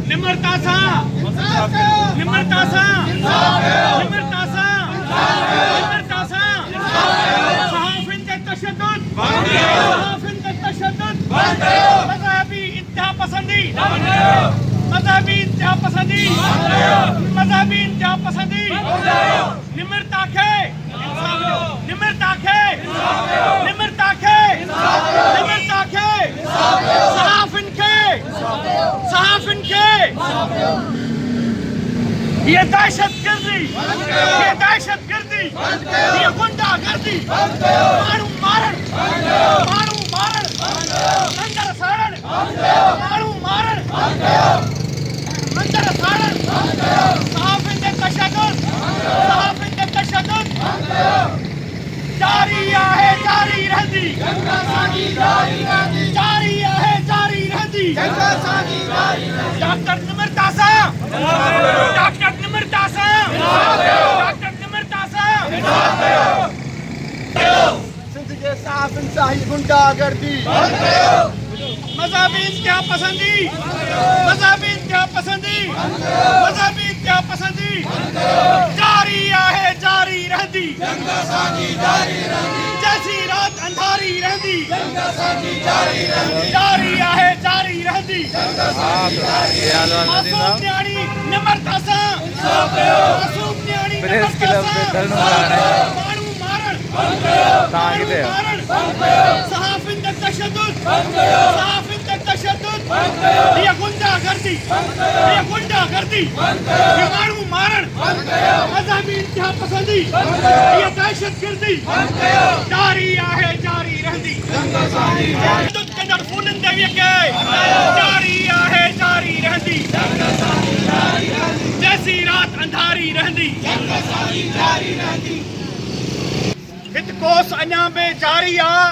निम्रता सां सहाफ़िन ते तशद्दुद मज़हबी इंतिहा पसंदी निम्रता खे सहाफ़िन खे ये दहशतगर्दी ये गुंडागर्दी माण्हू मारण मंदर साड़ण माण्हू मारण मंदर साड़ण सहाफ़िन ते तशद्दुद जारी आहे जारी रहंदी डॉक्टर निम्रता सां सिंध जे सहाफ़िन सां ही गुंडागर्दी मज़हबी इंतिहा पसंदी जारी आहे जारी रहंदी जैसी रात अंधारी रहंदी जारी आहे जारी रहंदी मासूम न्याणी निम्रता सां माण्हू मारण सहाफ़िन ते तशद्दुद ये गुंडागर्दी ये माण्हू मारण मज़हबी इंतिहा पसंदी ये दहशतगर्दी जारी आहे जारी रहंदी कंदड़ फूलनि देवीअ खे जारी आहे जारी रहंदी जैसी रात अंधारी रहंदी हिते कोस अञा बि जारी आहे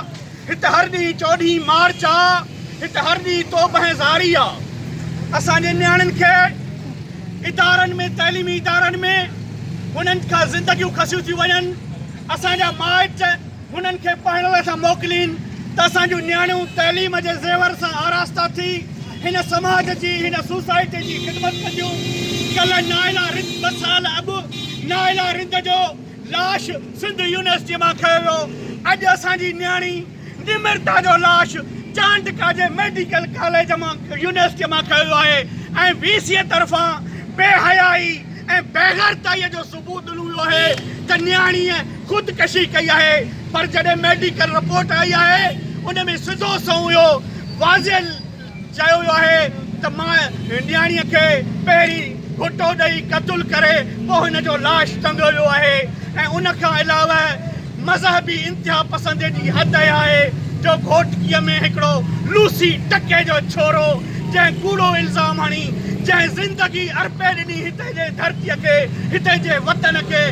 हिते हर ॾींहुं 14 मार्च आहे हिते हर ॾींहुं तोबह ज़ारी आहे असांजे नियाणियुनि खे इदारनि में तइलीमी इदारनि में हुननि खां ज़िंदगियूं खसियूं थी वञनि असांजा माइट हुननि खे पढ़ण लाइ था मोकिलीनि त असांजूं नियाणियूं तइलीम जे ज़ेवर सां आरास्ता थी हिन समाज जी हिन सोसाइटी जी ख़िदमत कंदियूं कल्ह नाइला रिंद 2 साल अॻु नाइला रिंद जो लाश सिंध यूनिवर्सिटी मां खयो वियो अॼु असांजी नियाणी निम्रता जो लाश चांडका जे मेडिकल कॉलेज मां यूनिवर्सिटी मां खयो आहे ऐं VC तरफ़ां बेहयाई ऐं बेगैरताईअ जो सबूत ॾिनो आहे त नियाणीअ ख़ुदकशी कई आहे पर जॾहिं मेडिकल रिपोर्ट आई आहे उन में सिधो सऊं इहो वाज़िह चयो वियो आहे त मां नियाणीअ खे पहिरीं घुटो ॾेई क़तल करे पोइ हिन जो लाश टंगियो वियो आहे ऐं उन खां अलावा मज़हबी इंतिहा पसंदी जी हद आहे जो घोटकीअ में हिकिड़ो लूसी टके जो छोरो जंहिं कूड़ो इल्ज़ाम हणी जंहिं ज़िंदगी अर्पे ॾिनी हिते जे धरतीअ खे हिते जे वतन खे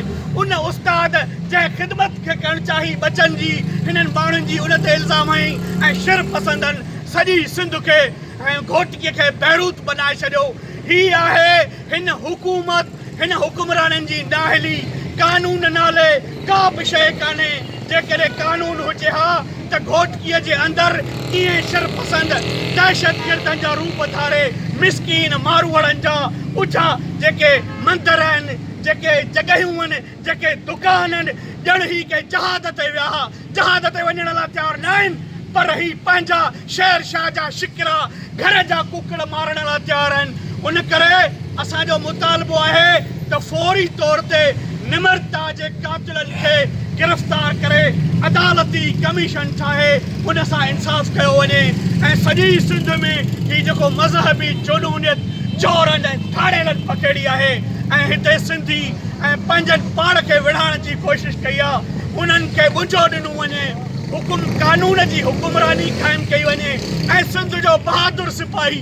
उन उस्ताद जंहिं ख़िदमत खे करणु चाही बचनि जी हिननि माण्हुनि जी उन ते इल्ज़ाम हई ऐं शिर पसंदनि सॼी सिंध खे ऐं घोटकीअ खे बैरूत बनाए छॾियो ही आहे हिन हुकूमत हिन हुकुमराननि जी नाहिली कानून नाले का बि शइ कान्हे जेकॾहिं कानून हुजे हा त घोटकीअ जे अंदरि ईअं शरपसंद दहशतगर्दनि जा रूप धारे मिसकीन मारूअड़नि जा उझा जेके मंदर आहिनि जेके जॻहियूं आहिनि जेके दुकान आहिनि ॼण ही के जहाज़ ते विया जहाज़ ते वञण लाइ तयारु न आहिनि पर ही पंहिंजा शेर शाह जा शिकिरा घर जा कुकड़ मारण लाइ तयारु आहिनि उन करे असांजो मुतालबो आहे त फौरी तौर ते निम्रता जे कातिलनि खे गिरफ़्तार करे अदालती कमीशन ठाहे उन सां इंसाफ़ कयो वञे ऐं सॼी सिंध में ही जेको मज़हबी जुनूनियत चोरनि ऐं ठाड़ेलनि पकड़ी आहे ऐं हिते सिंधी ऐं पंहिंजनि पाण खे विढ़ाइण जी कोशिशि कई आहे उन्हनि खे ॿुझो ॾिनो वञे हुकुम कानून जी हुकुमरानी क़ाइमु कई वञे ऐं सिंध जो बहादुर सिपाही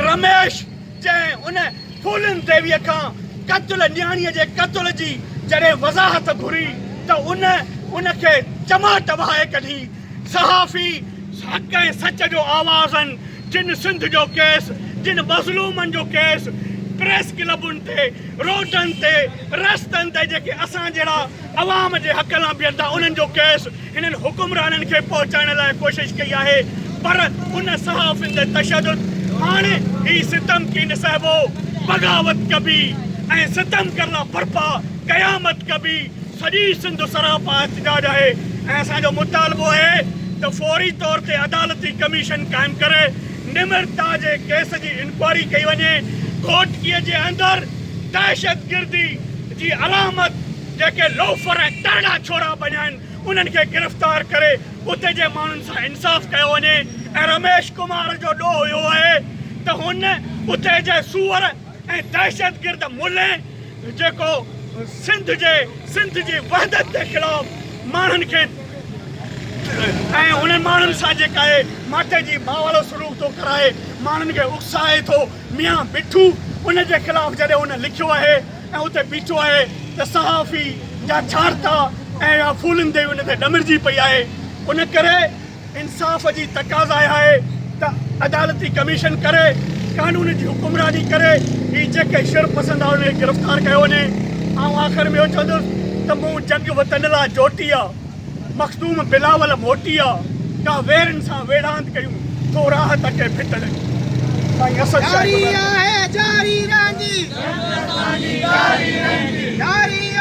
रमेश जंहिं उन फूलन देवीअ खां क़तल नियाणीअ जे क़तल जी जॾहिं वज़ाहत घुरी त उनखे चमाट वहाए कढी सहाफ़ी हक़ ऐं सच जो आवाज़ आहिनि जिन सिंध जो केस जिन मज़लूमनि जो केस प्रेस क्लबुनि ते रोडनि ते रस्तनि ते जेके असां जहिड़ा अवाम जे हक़ लाइ बीहंदा उन्हनि जो केस हिननि हुकुमराननि खे पहुचाइण लाइ कोशिशि कई आहे पर उन सहाफ़ियुनि ते तशदुद हाणे ही सितम की न सहबो बगावत कबी ऐं सितम करना बर्पा क़यामत कबी सॼी सिंध सरापा एहतजाज आहे ऐं असांजो मुतालबो आहे त फौरी तौर ते अदालती कमीशन क़ाइमु करे निमरता जे केस जी इंक्वायरी कई वञे घोटकीअ जे अंदरि दहशतगिर्दी जी अलामत जेके लोफर ऐं तरड़ा छोरा बणिया आहिनि उन्हनि खे गिरफ़्तार करे उते जे माण्हुनि सां इंसाफ़ कयो वञे ऐं रमेश कुमार जो ॾोह इहो आहे त हुन उते जे सूअर ऐं दहशतगिर्द मुल्ह जेको सिंध जी वहदत जे ख़िलाफ़ माण्हुनि खे ऐं उन्हनि माण्हुनि सां जेका आहे माटे जी मां वारो सलूक थो कराए माण्हुनि खे उकसाए थो मियां बिठू उन जे ख़िलाफ़ जॾहिं उन लिखियो आहे ऐं उते बीठो आहे त सहाफ़ी जा छाड़ता ऐं फूलनि ते उन ते ॾमिरजी पई आहे उन करे इंसाफ़ जी तक़ाज़ा आहे त अदालती कमीशन करे कानून जी हुकुमरानी करे ही जेके शिर पसंदि आहे उनखे गिरफ़्तार कयो वञे ऐं आख़िर में इहो चवंदुसि त मूं जंग वतन लाइ जोटी आहे मखदूम बिलावल मोटी आहे का वेरनि सां वेड़ांत कयूं तो राहत खे फिट लॻी जारी आहे जारी रहंदी जारी